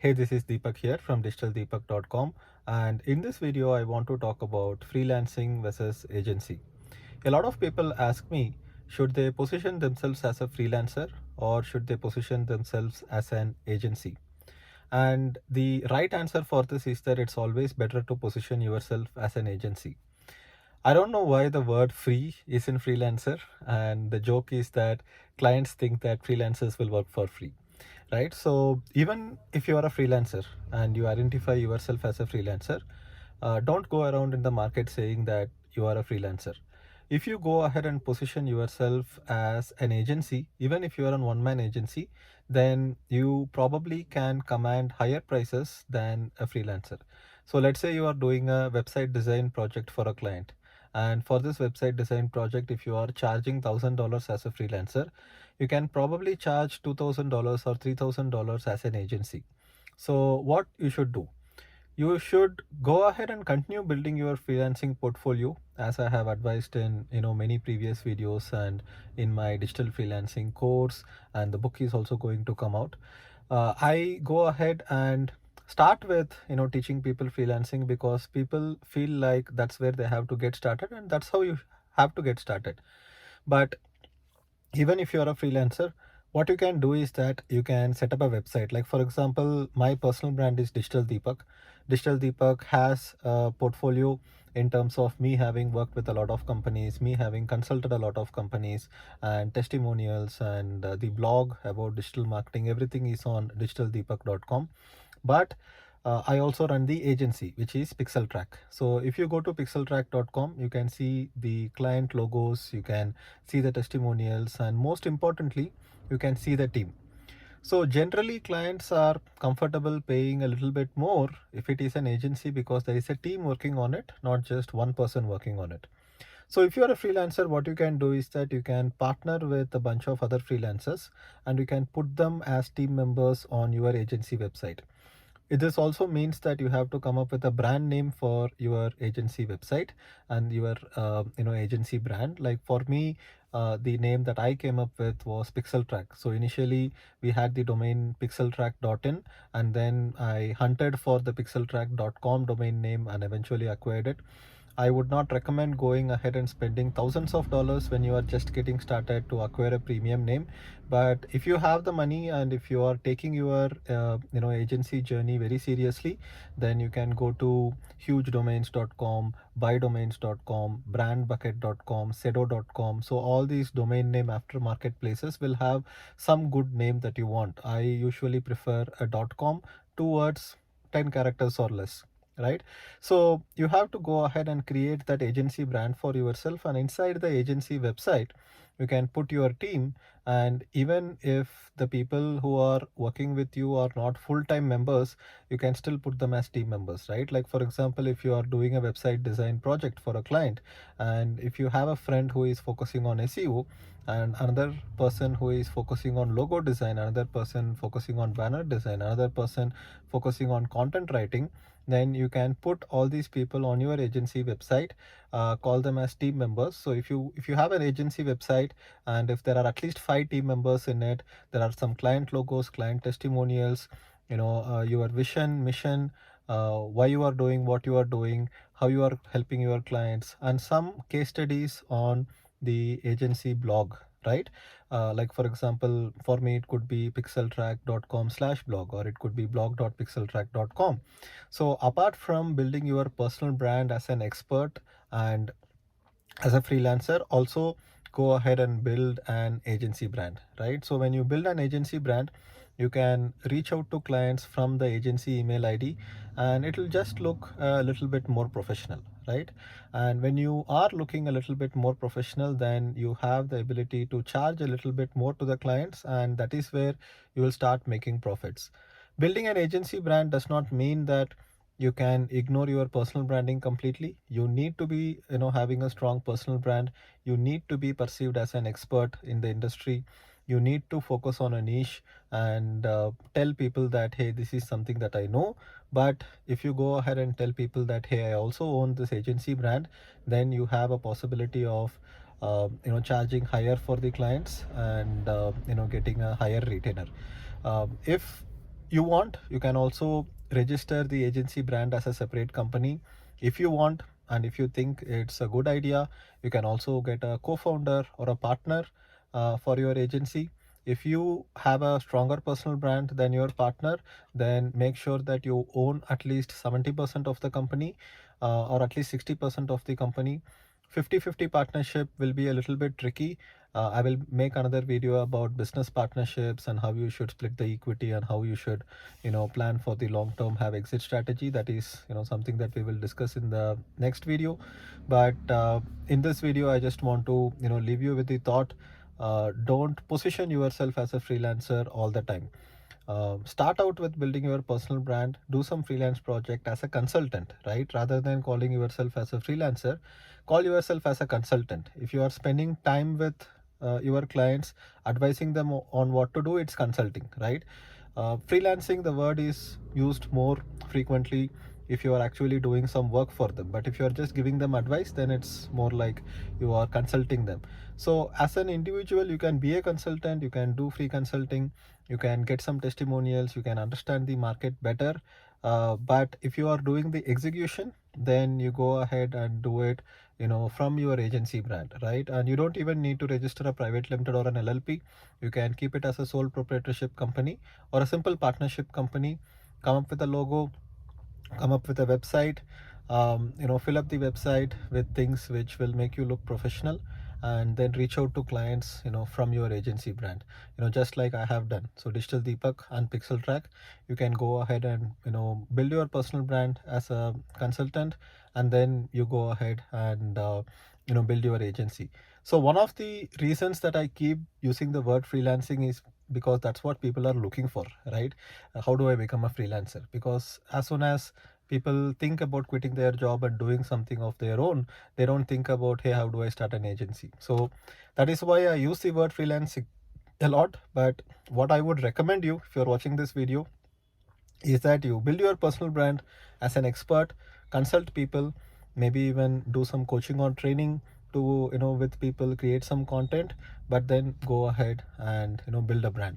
Hey, this is Deepak here from digitaldeepak.com, and in this video I want to talk about freelancing versus agency. A lot of people ask me, should they position themselves as a freelancer or should they position themselves as an agency? And the right answer for this is that it's always better to position yourself as an agency. I don't know why the word free is in freelancer, and the joke is that clients think that freelancers will work for free, right? So even if you are a freelancer and you identify yourself as a freelancer, don't go around in the market saying that you are a freelancer. If you go ahead and position yourself as an agency, even if you are an one-man agency, then you probably can command higher prices than a freelancer. So let's say you are doing a website design project for a client, and for this website design project, if you are charging $1,000 as a freelancer, you can probably charge $2,000 or $3,000 as an agency. So what you should do, you should go ahead and continue building your freelancing portfolio, as I have advised in many previous videos and in my digital freelancing course, and the book is also going to come out. I go ahead and start with teaching people freelancing because people feel like that's where they have to get started, and that's how you have to get started. But even if you're a freelancer, what you can do is that you can set up a website. Like for example, my personal brand is Digital Deepak has a portfolio in terms of me having worked with a lot of companies, me having consulted a lot of companies, and testimonials, and the blog about digital marketing, everything is on digitaldeepak.com. But I also run the agency, which is PixelTrack. So if you go to pixeltrack.com, you can see the client logos, you can see the testimonials, and most importantly, you can see the team. So generally clients are comfortable paying a little bit more if it is an agency because there is a team working on it, not just one person working on it. So if you are a freelancer, what you can do is that you can partner with a bunch of other freelancers and you can put them as team members on your agency website. This also means that you have to come up with a brand name for your agency website and your agency brand. Like for me, the name that I came up with was PixelTrack. So initially we had the domain pixeltrack.in, and then I hunted for the pixeltrack.com domain name and eventually acquired it. I would not recommend going ahead and spending thousands of dollars when you are just getting started to acquire a premium name. But if you have the money and if you are taking your agency journey very seriously, then you can go to hugedomains.com, buydomains.com, brandbucket.com, sedo.com. So all these domain name after marketplaces will have some good name that you want. I usually prefer a .com, two words, 10 characters or less, right? So you have to go ahead and create that agency brand for yourself, and inside the agency website you can put your team. And even if the people who are working with you are not full-time members, you can still put them as team members, right? Like for example, if you are doing a website design project for a client, and if you have a friend who is focusing on SEO, and another person who is focusing on logo design, another person focusing on banner design, another person focusing on content writing, then you can put all these people on your agency website, call them as team members. So if you have an agency website and if there are at least 5 team members in it, there are some client logos, client testimonials, your vision, mission, why you are doing what you are doing, how you are helping your clients, and some case studies on the agency blog, right? Like for example, for me it could be pixeltrack.com/blog, or it could be blog.pixeltrack.com. So apart from building your personal brand as an expert and as a freelancer, also go ahead and build an agency brand, right? So when you build an agency brand, you can reach out to clients from the agency email ID, and it will just look a little bit more professional, right? And when you are looking a little bit more professional, then you have the ability to charge a little bit more to the clients, and that is where you will start making profits. Building an agency brand does not mean that you can ignore your personal branding completely. You need to be having a strong personal brand. You need to be perceived as an expert in the industry. You need to focus on a niche and tell people that, hey, this is something that I know. But if you go ahead and tell people that, hey, I also own this agency brand, then you have a possibility of charging higher for the clients and getting a higher retainer. If you want, you can also register the agency brand as a separate company if you want. And if you think it's a good idea, you can also get a co-founder or a partner for your agency. If you have a stronger personal brand than your partner, then make sure that you own at least 70% of the company, or at least 60% of the company. 50-50 partnership will be a little bit tricky. I will make another video about business partnerships and how you should split the equity and how you should, plan for the long term, have exit strategy. That is, something that we will discuss in the next video. But in this video, I just want to, leave you with the thought, don't position yourself as a freelancer all the time. Start out with building your personal brand, do some freelance project as a consultant, right? Rather than calling yourself as a freelancer, call yourself as a consultant. If you are spending time with your clients, advising them on what to do, it's consulting, right? Freelancing, the word is used more frequently if you are actually doing some work for them. But if you are just giving them advice, then it's more like you are consulting them. So as an individual, you can be a consultant, you can do free consulting, you can get some testimonials, you can understand the market better. But if you are doing the execution, then you go ahead and do it, from your agency brand, right? And you don't even need to register a private limited or an LLP. You can keep it as a sole proprietorship company or a simple partnership company. Come up with a logo, come up with a website, fill up the website with things which will make you look professional, and then reach out to clients, from your agency brand, just like I have done. So Digital Deepak and Pixel Track, you can go ahead and, build your personal brand as a consultant, and then you go ahead and, build your agency. So one of the reasons that I keep using the word freelancing is because that's what people are looking for, right? How do I become a freelancer? Because as soon as people think about quitting their job and doing something of their own, they don't think about, hey, how do I start an agency? So that is why I use the word freelancing a lot. But what I would recommend you, if you're watching this video, is that you build your personal brand as an expert, consult people, maybe even do some coaching or training to, with people, create some content, but then go ahead and, build a brand.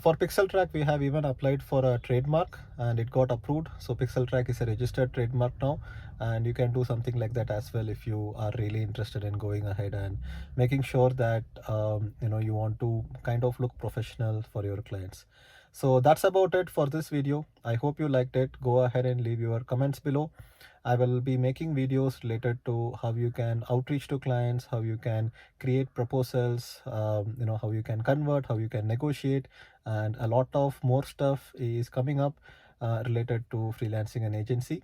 For Pixel Track, we have even applied for a trademark and it got approved. So Pixel Track is a registered trademark now, and you can do something like that as well if you are really interested in going ahead and making sure that, you want to kind of look professional for your clients. So that's about it for this video. I hope you liked it. Go ahead and leave your comments below. I will be making videos related to how you can outreach to clients, how you can create proposals, how you can convert, how you can negotiate, and a lot of more stuff is coming up related to freelancing and agency.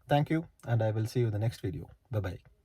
Thank you, and I will see you in the next video. Bye bye.